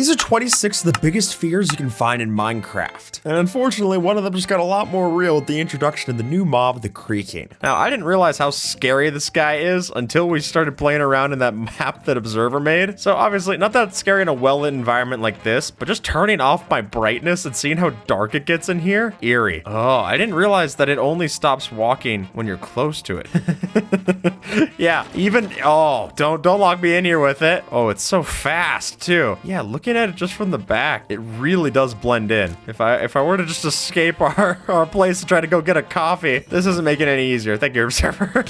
These are 26 of the biggest fears you can find in Minecraft. And unfortunately, one of them just got a lot more real with the introduction of the new mob, the creaking. Now, I didn't realize how scary this guy is until we started playing around in that map that Observer made. So obviously, not that scary in a well-lit environment like this, but just turning off my brightness and seeing how dark it gets in here, eerie. Oh, I didn't realize that it only stops walking when you're close to it. Yeah, even, oh, don't lock me in here with it. Oh, it's so fast too. Yeah, looking at it just from the back, it really does blend in. If I were to just escape our place and try to go get a coffee, this isn't making it any easier. Thank you, Observer.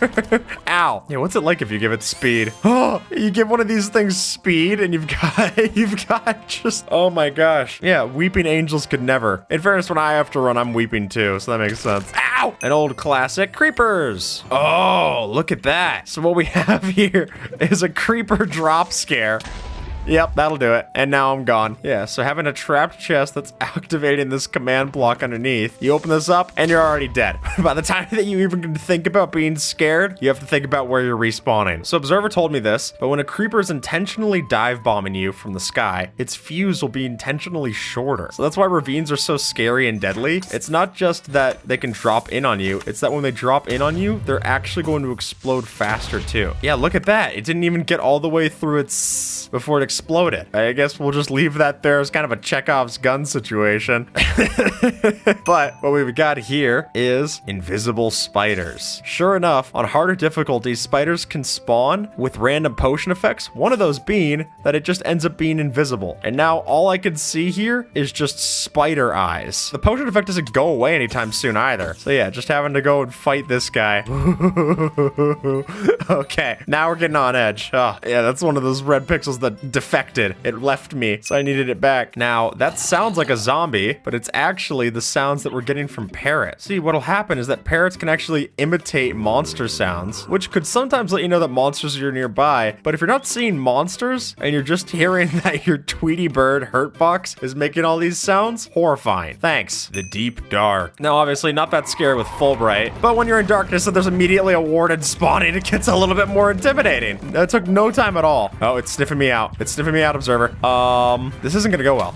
Ow. Yeah, what's it like if you give it speed? Oh, you give one of these things speed and you've got just, oh my gosh. Yeah, weeping angels could never. In fairness, when I have to run, I'm weeping too, so that makes sense. Ow! An old classic, creepers. Oh, look at that. So what we have here is a creeper drop scare. Yep, that'll do it. And now I'm gone. Yeah, so having a trapped chest that's activating this command block underneath, you open this up and you're already dead. By the time that you even think about being scared, you have to think about where you're respawning. So Observer told me this, but when a creeper is intentionally dive bombing you from the sky, its fuse will be intentionally shorter. So that's why ravines are so scary and deadly. It's not just that they can drop in on you, it's that when they drop in on you, they're actually going to explode faster too. Yeah, look at that. It didn't even get all the way through its before it exploded. I guess we'll just leave that there as kind of a Chekhov's gun situation. But what we've got here is invisible spiders. Sure enough, on harder difficulties, spiders can spawn with random potion effects, one of those being that it just ends up being invisible. And now all I can see here is just spider eyes. The potion effect doesn't go away anytime soon either. So yeah, just having to go and fight this guy. Okay, now we're getting on edge. Oh, yeah, that's one of those red pixels that defected. It left me, so I needed it back. Now, that sounds like a zombie, but it's actually the sounds that we're getting from parrots. See, what'll happen is that parrots can actually imitate monster sounds, which could sometimes let you know that monsters are nearby. But if you're not seeing monsters and you're just hearing that your Tweety Bird Hurtbox is making all these sounds, horrifying. Thanks. The deep dark. Now, obviously, not that scary with Fulbright, but when you're in darkness and there's immediately a warden spawning, it gets a little bit more intimidating. That took no time at all. Oh, it's sniffing me out. It's sniffing me out, Observer. This isn't gonna go well.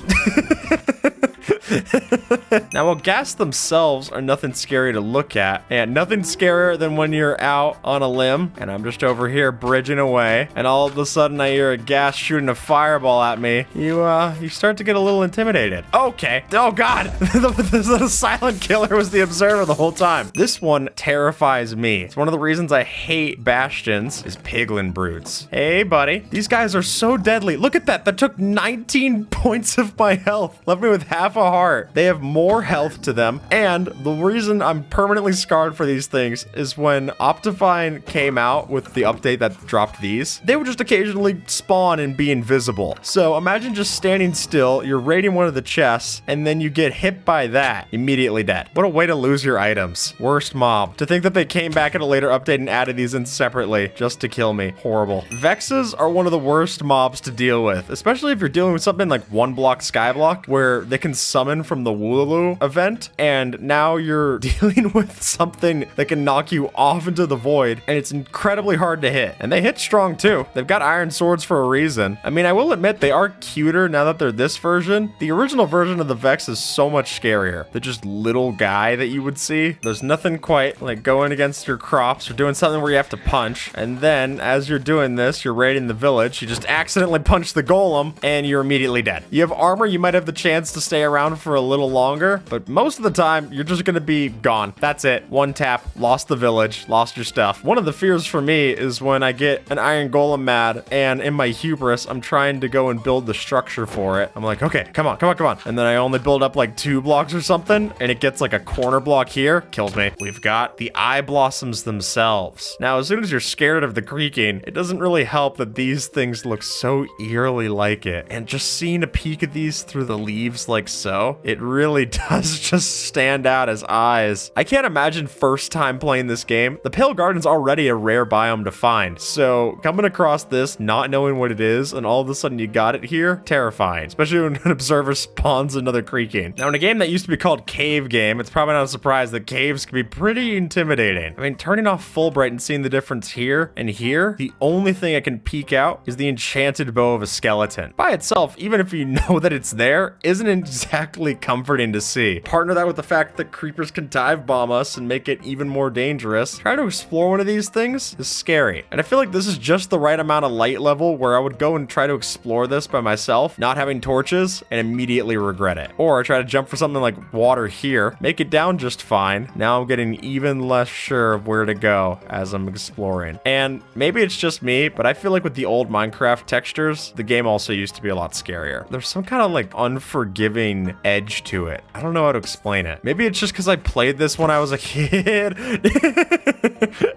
Now, while ghasts themselves are nothing scary to look at, and nothing scarier than when you're out on a limb, and I'm just over here bridging away, and all of a sudden I hear a ghast shooting a fireball at me, you start to get a little intimidated. Okay. Oh God, the silent killer was the Observer the whole time. This one terrifies me. It's one of the reasons I hate bastions is piglin brutes. Hey, buddy. These guys are so deadly. Look at that. That took 19 points of my health. Left me with half a heart. They have more health to them, and the reason I'm permanently scarred for these things is when Optifine came out with the update that dropped these, they would just occasionally spawn and be invisible. So imagine just standing still, you're raiding one of the chests, and then you get hit by that, immediately dead. What a way to lose your items. Worst mob. To think that they came back at a later update and added these in separately just to kill me. Horrible. Vexes are one of the worst mobs to deal with, especially if you're dealing with something like one block skyblock where they can summon from the Wooloo event, and now you're dealing with something that can knock you off into the void, and it's incredibly hard to hit. And they hit strong too. They've got iron swords for a reason. I mean, I will admit they are cuter now that they're this version. The original version of the Vex is so much scarier. They're just little guy that you would see. There's nothing quite like going against your crops or doing something where you have to punch, and then as you're doing this, you're raiding the village, you just accidentally punch the golem, and you're immediately dead. You have armor, you might have the chance to stay around for a little longer, but most of the time, you're just gonna be gone. That's it. One tap, lost the village, lost your stuff. One of the fears for me is when I get an iron golem mad, and in my hubris, I'm trying to go and build the structure for it. I'm like, okay, come on. And then I only build up like 2 blocks or something, and it gets like a corner block here, kills me. We've got the eye blossoms themselves. Now, as soon as you're scared of the creaking, it doesn't really help that these things look so eerily like it. And just seeing a peek at these through the leaves like so, though. It really does just stand out as eyes. I can't imagine first time playing this game. The Pale Garden's already a rare biome to find, so coming across this, not knowing what it is, and all of a sudden you got it here, terrifying, especially when an observer spawns another creaking. Now, in a game that used to be called Cave Game, it's probably not a surprise that caves can be pretty intimidating. I mean, turning off Fulbright and seeing the difference here and here, the only thing I can peek out is the enchanted bow of a skeleton. By itself, even if you know that it's there, isn't exactly comforting to see. Partner that with the fact that creepers can dive bomb us and make it even more dangerous. Trying to explore one of these things is scary. And I feel like this is just the right amount of light level where I would go and try to explore this by myself, not having torches, and immediately regret it. Or I try to jump for something like water here, make it down just fine. Now I'm getting even less sure of where to go as I'm exploring. And maybe it's just me, but I feel like with the old Minecraft textures, the game also used to be a lot scarier. There's some kind of like unforgiving edge to it. I don't know how to explain it. Maybe it's just because I played this when I was a kid.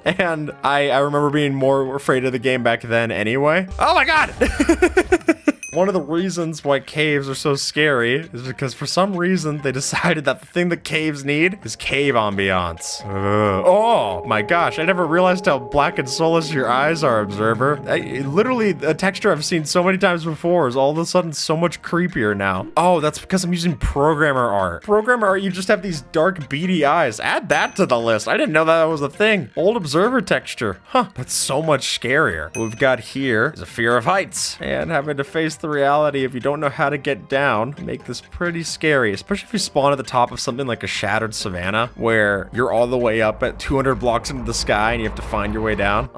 And I remember being more afraid of the game back then anyway. Oh my God! One of the reasons why caves are so scary is because for some reason they decided that the thing that caves need is cave ambiance. Oh my gosh, I never realized how black and soulless your eyes are, observer. Literally, a texture I've seen so many times before is all of a sudden so much creepier now. Oh, that's because I'm using programmer art. Programmer art, you just have these dark beady eyes. Add that to the list. I didn't know that was a thing. Old observer texture. Huh, that's so much scarier. What we've got here is a fear of heights and having to face the reality if you don't know how to get down make this pretty scary, especially if you spawn at the top of something like a shattered savanna where you're all the way up at 200 blocks into the sky and you have to find your way down.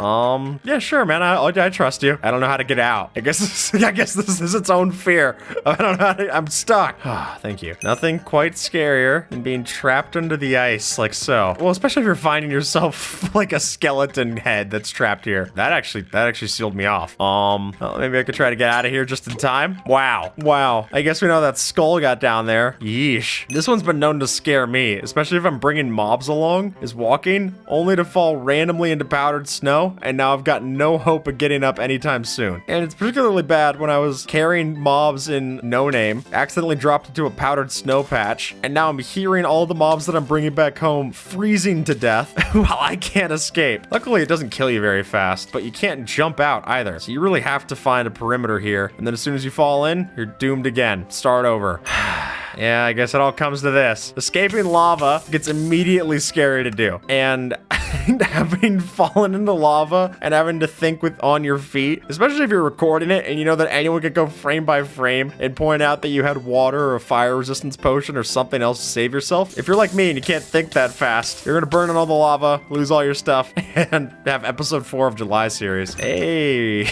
Yeah, sure, man. I trust you. I don't know how to get out. I guess this is its own fear. I don't know how to, I'm stuck. Thank you. Nothing quite scarier than being trapped under the ice like so. Well, especially if you're finding yourself like a skeleton head that's trapped here. That actually sealed me off. Well, maybe I could try to get out of here just in time. Wow. I guess we know that skull got down there. Yeesh. This one's been known to scare me, especially if I'm bringing mobs along, is walking only to fall randomly into powdered snow, and now I've got no hope of getting up anytime soon. And it's particularly bad when I was carrying mobs in No Name, accidentally dropped into a powdered snow patch, and now I'm hearing all the mobs that I'm bringing back home freezing to death while I can't escape. Luckily, it doesn't kill you very fast, but you can't jump out either, so you really have to find a perimeter here, and then as soon as you fall in, you're doomed again. Start over. Yeah, I guess it all comes to this. Escaping lava gets immediately scary to do. And having fallen into lava and having to think on your feet, especially if you're recording it and you know that anyone could go frame by frame and point out that you had water or a fire resistance potion or something else to save yourself. If you're like me and you can't think that fast, you're gonna burn in all the lava, lose all your stuff, and have episode 4 of July series. Hey,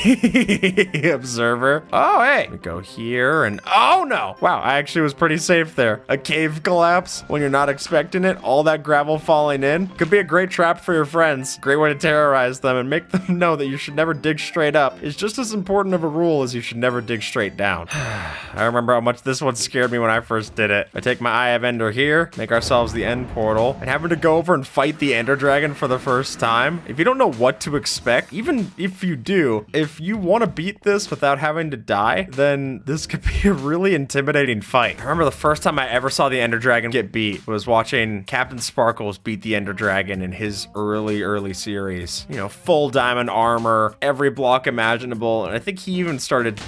observer. Oh, hey. We go here and oh no. Wow, I actually was pretty safe there. A cave collapse when you're not expecting it, all that gravel falling in, could be a great trap for your friends. Great way to terrorize them and make them know that you should never dig straight up. It's just as important of a rule as you should never dig straight down. I remember how much this one scared me when I first did it. I take my Eye of Ender here, make ourselves the end portal, and having to go over and fight the Ender Dragon for the first time. If you don't know what to expect, even if you do, if you want to beat this without having to die, then this could be a really intimidating fight. I remember the first time I ever saw the Ender Dragon get beat was watching Captain Sparkles beat the Ender Dragon in his early series. You know, full diamond armor, every block imaginable, and I think he even started,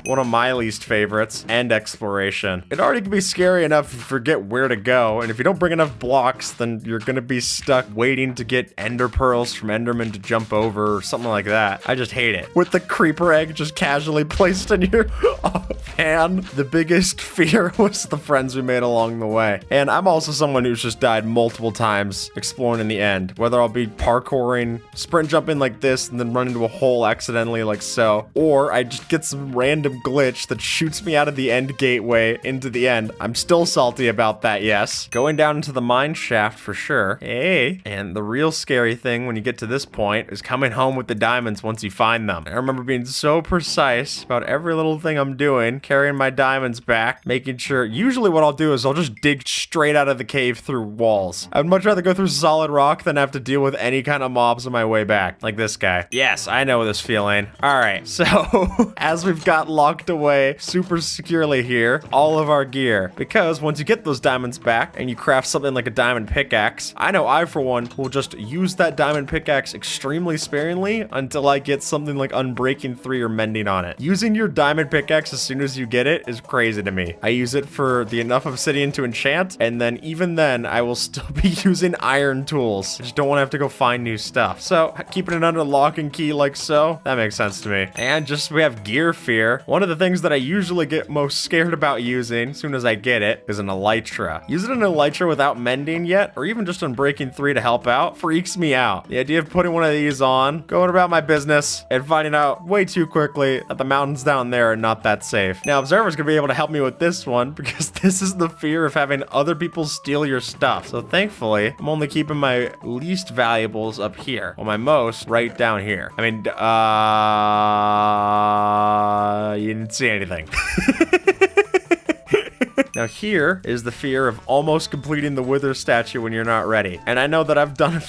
one of my least favorites, end exploration. It already can be scary enough if you forget where to go, and if you don't bring enough blocks, then you're gonna be stuck waiting to get ender pearls from Enderman to jump over or something like that. I just hate it. With the creeper egg just casually placed in your hand, the biggest fear was the friends we made along the way. And I'm also someone who's just died multiple times exploring in the end, whether I'll be parkouring, sprint jumping like this, and then run into a hole accidentally like so, or I just get some random glitch that shoots me out of the end gateway into the end. I'm still salty about that, yes. Going down into the mine shaft for sure. Hey, and the real scary thing when you get to this point is coming home with the diamonds once you find them. I remember being so precise about every little thing I'm doing, carrying my diamonds back, making sure, usually what I'll do is I'll just dig straight out of the cave through walls. I'd much rather go through solid rock than have to deal with any kind of mobs on my way back, like this guy. Yes, I know this feeling. All right, so as we've got locked away super securely here, all of our gear, because once you get those diamonds back and you craft something like a diamond pickaxe, I know I, for one, will just use that diamond pickaxe extremely sparingly until I get something like Unbreaking 3 or Mending on it. Using your diamond pickaxe as soon as you get it is crazy to me. I use it for the enough obsidian to enchant, and then even then, I will still be using iron tools. I just don't want to have to go find new stuff. So, keeping it under lock and key like so, that makes sense to me. And just we have gear fear. One of the things that I usually get most scared about using, as soon as I get it, is an elytra. Using an elytra without mending yet, or even just Unbreaking 3 to help out, freaks me out. The idea of putting one of these on, going about my business, and finding out way too quickly that the mountains down there are not that safe. Now, Observer's gonna be able to help me with this one, because this is the fear of having other people steal your stuff. So thankfully, I'm only keeping my least valuables up here, while my most right down here. I mean, you didn't see anything. Now here is the fear of almost completing the Wither statue when you're not ready. And I know that I've done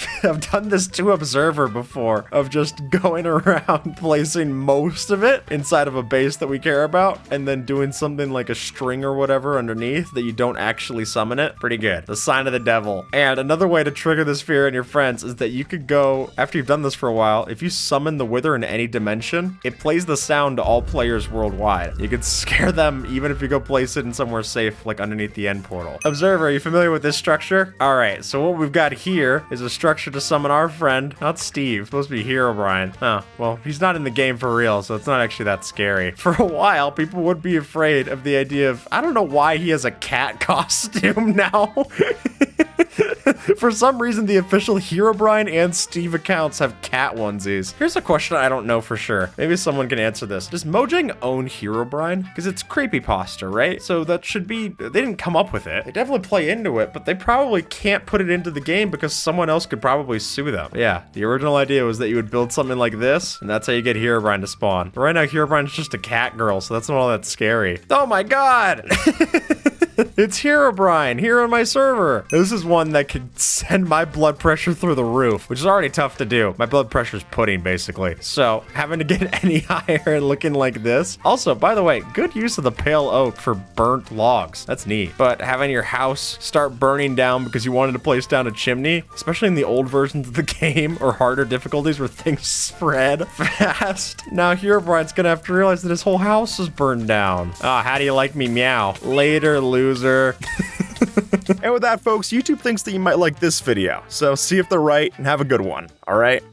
this to Observer before, of just going around placing most of it inside of a base that we care about, and then doing something like a string or whatever underneath that you don't actually summon it. Pretty good. The sign of the devil. And another way to trigger this fear in your friends is that you could go, after you've done this for a while, if you summon the Wither in any dimension, it plays the sound to all players worldwide. You could scare them even if you go place it in somewhere safe, like underneath the end portal. Observer, are you familiar with this structure? All right, so what we've got here is a structure to summon our friend, not Steve, supposed to be Herobrine. Oh, well, he's not in the game for real, so it's not actually that scary. For a while, people would be afraid of the idea of, I don't know why he has a cat costume now. For some reason, the official Herobrine and Steve accounts have cat onesies. Here's a question I don't know for sure. Maybe someone can answer this. Does Mojang own Herobrine? Because it's creepypasta, right? So that should be, they didn't come up with it. They definitely play into it, but they probably can't put it into the game because someone else could probably sue them. Yeah, the original idea was that you would build something like this, and that's how you get Herobrine to spawn. But right now, Herobrine's just a cat girl, so that's not all that scary. Oh my god! It's Herobrine here on my server. This is one that could send my blood pressure through the roof, which is already tough to do. My blood pressure is pudding, basically. So having to get any higher and looking like this. Also, by the way, good use of the pale oak for burnt logs. That's neat. But having your house start burning down because you wanted to place down a chimney, especially in the old versions of the game or harder difficulties where things spread fast. Now Herobrine's gonna have to realize that his whole house is burned down. Ah, how do you like me, meow? Later, loser. And with that, folks, YouTube thinks that you might like this video, so see if they're right and have a good one, all right?